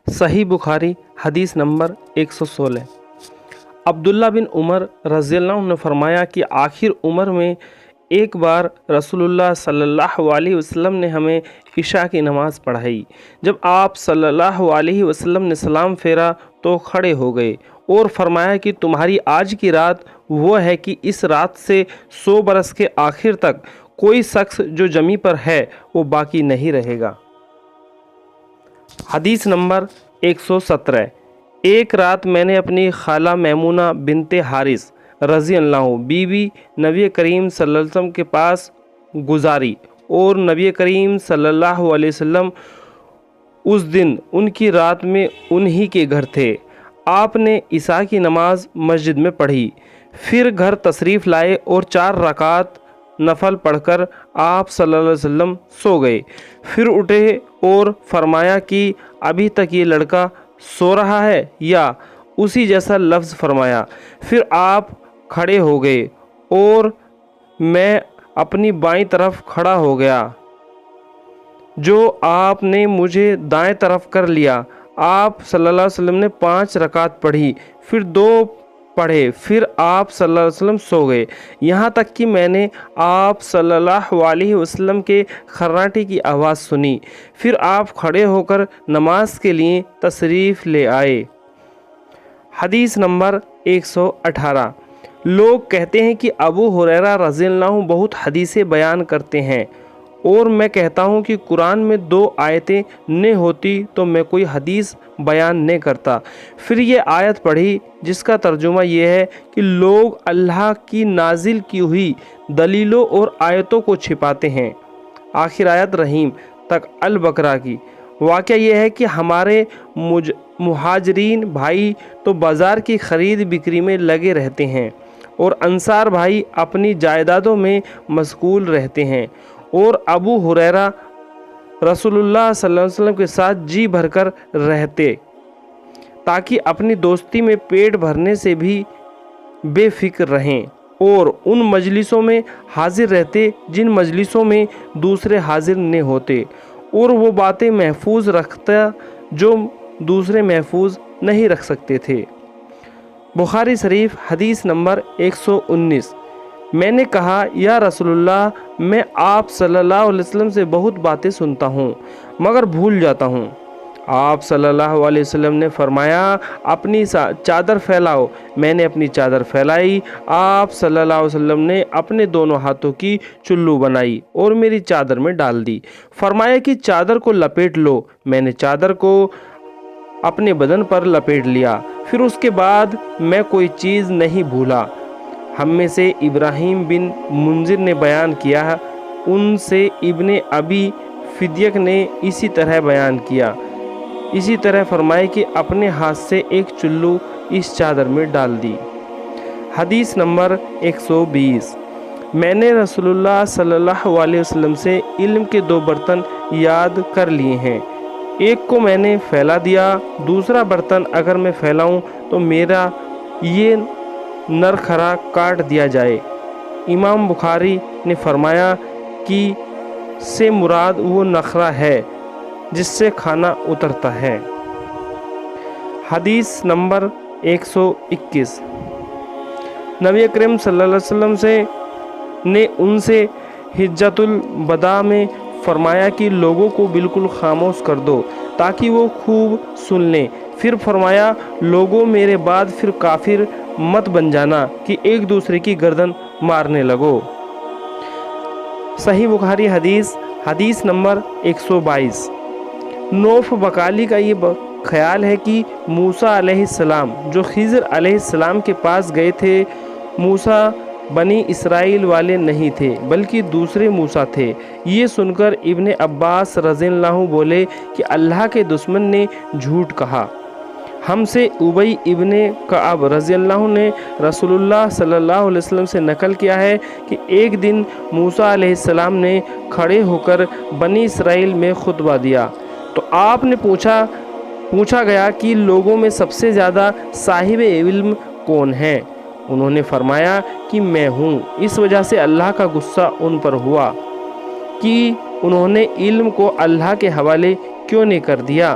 صحیح بخاری حدیث نمبر 116۔ عبداللہ بن عمر رضی اللہ عنہ نے فرمایا کہ آخر عمر میں ایک بار رسول اللہ صلی اللہ علیہ وسلم نے ہمیں عشاء کی نماز پڑھائی۔ جب آپ صلی اللہ علیہ وسلم نے سلام پھیرا تو کھڑے ہو گئے اور فرمایا کہ تمہاری آج کی رات وہ ہے کہ اس رات سے 100 برس کے آخر تک کوئی شخص جو زمین پر ہے وہ باقی نہیں رہے گا۔ حدیث نمبر 117۔ ایک رات میں نے اپنی خالہ میمونہ بنت حارث رضی اللہ عنہ بی نبی کریم صلی اللہ علیہ وسلم کے پاس گزاری اور نبی کریم صلی اللہ علیہ وسلم اس دن ان کی رات میں انہی کے گھر تھے۔ آپ نے عشاء کی نماز مسجد میں پڑھی، پھر گھر تشریف لائے اور 4 رکعت نفل پڑھ کر آپ صلی اللہ علیہ وسلم سو گئے۔ پھر اٹھے اور فرمایا کہ ابھی تک یہ لڑکا سو رہا ہے یا اسی جیسا لفظ فرمایا۔ پھر آپ کھڑے ہو گئے اور میں اپنی بائیں طرف کھڑا ہو گیا جو آپ نے مجھے دائیں طرف کر لیا۔ آپ صلی اللہ علیہ وسلم نے 5 رکعت پڑھی، پھر 2 پڑھے، پھر آپ صلی اللہ علیہ وسلم سو گئے، یہاں تک کہ میں نے آپ صلی اللہ علیہ وسلم کے خراٹے کی آواز سنی۔ پھر آپ کھڑے ہو کر نماز کے لیے تشریف لے آئے۔ حدیث نمبر 118۔ لوگ کہتے ہیں کہ ابو ہریرہ رضی اللہ عنہ بہت حدیثیں بیان کرتے ہیں، اور میں کہتا ہوں کہ قرآن میں 2 آیتیں نہ ہوتی تو میں کوئی حدیث بیان نہیں کرتا۔ پھر یہ آیت پڑھی جس کا ترجمہ یہ ہے کہ لوگ اللہ کی نازل کی ہوئی دلیلوں اور آیتوں کو چھپاتے ہیں۔ آخر آیت رحیم تک البقرہ کی۔ واقعہ یہ ہے کہ ہمارے مہاجرین بھائی تو بازار کی خرید بکری میں لگے رہتے ہیں اور انصار بھائی اپنی جائیدادوں میں مشغول رہتے ہیں، اور ابو ہریرہ رسول اللہ صلی اللہ علیہ وسلم کے ساتھ جی بھر کر رہتے تاکہ اپنی دوستی میں پیٹ بھرنے سے بھی بے فکر رہیں، اور ان مجلسوں میں حاضر رہتے جن مجلسوں میں دوسرے حاضر نہیں ہوتے، اور وہ باتیں محفوظ رکھتا جو دوسرے محفوظ نہیں رکھ سکتے تھے۔ بخاری شریف حدیث نمبر 119۔ میں نے کہا یا رسول اللہ، میں آپ صلی اللہ علیہ وسلم سے بہت باتیں سنتا ہوں مگر بھول جاتا ہوں۔ آپ صلی اللہ علیہ وسلم نے فرمایا اپنی چادر پھیلاؤ۔ میں نے اپنی چادر پھیلائی، آپ صلی اللہ علیہ وسلم نے اپنے دونوں ہاتھوں کی چلو بنائی اور میری چادر میں ڈال دی۔ فرمایا کہ چادر کو لپیٹ لو۔ میں نے چادر کو اپنے بدن پر لپیٹ لیا، پھر اس کے بعد میں کوئی چیز نہیں بھولا۔ ہم میں سے ابراہیم بن منذر نے بیان کیا، ان سے ابن ابی فدیک نے اسی طرح بیان کیا۔ اسی طرح فرمائے کہ اپنے ہاتھ سے ایک چلو اس چادر میں ڈال دی۔ حدیث نمبر 120۔ میں نے رسول اللہ صلی اللہ علیہ وسلم سے علم کے 2 برتن یاد کر لیے ہیں، ایک کو میں نے پھیلا دیا، دوسرا برتن اگر میں پھیلاؤں تو میرا یہ نرخرا کاٹ دیا جائے۔ امام بخاری نے فرمایا کہ سے مراد وہ نخرہ ہے جس سے کھانا اترتا ہے۔ حدیث نمبر 121۔ نبی کریم صلی اللہ علیہ وسلم نے ان سے حجۃ الوداع میں فرمایا کہ لوگوں کو بالکل خاموش کر دو تاکہ وہ خوب سن لیں۔ پھر فرمایا لوگوں میرے بعد پھر کافر مت بن جانا کہ ایک دوسرے کی گردن مارنے لگو۔ صحیح بخاری حدیث نمبر 122۔ نوف بقالی کا یہ خیال ہے کہ موسیٰ علیہ السلام جو خضر علیہ السلام کے پاس گئے تھے، موسیٰ بنی اسرائیل والے نہیں تھے بلکہ دوسرے موسیٰ تھے۔ یہ سن کر ابن عباس رضی اللہ عنہ بولے کہ اللہ کے دشمن نے جھوٹ کہا۔ ہم سے ابی ابن کعب رضی اللہ عنہ نے رسول اللہ صلی اللہ علیہ وسلم سے نقل کیا ہے کہ ایک دن موسیٰ علیہ السلام نے کھڑے ہو کر بنی اسرائیل میں خطبہ دیا تو آپ نے پوچھا گیا کہ لوگوں میں سب سے زیادہ صاحب علم کون ہے؟ انہوں نے فرمایا کہ میں ہوں۔ اس وجہ سے اللہ کا غصہ ان پر ہوا کہ انہوں نے علم کو اللہ کے حوالے کیوں نہیں کر دیا۔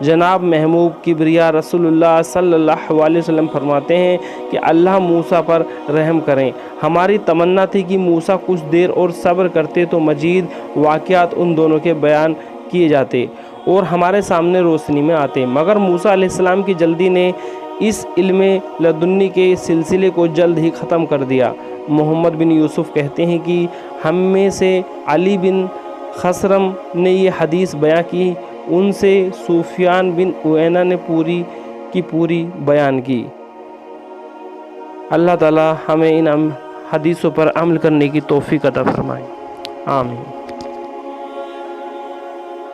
جناب محبوب کبریا رسول اللہ صلی اللہ علیہ وسلم فرماتے ہیں کہ اللہ موسیٰ پر رحم کریں۔ ہماری تمنا تھی کہ موسیٰ کچھ دیر اور صبر کرتے تو مزید واقعات ان دونوں کے بیان کیے جاتے اور ہمارے سامنے روشنی میں آتے، مگر موسیٰ علیہ السلام کی جلدی نے اس علم لدنی کے سلسلے کو جلد ہی ختم کر دیا۔ محمد بن یوسف کہتے ہیں کہ ہم میں سے علی بن خسرم نے یہ حدیث بیان کی، ان سے سفیان بن عیینہ نے پوری کی پوری بیان کی۔ اللہ تعالی ہمیں ان حدیثوں پر عمل کرنے کی توفیق عطا فرمائے، آمین۔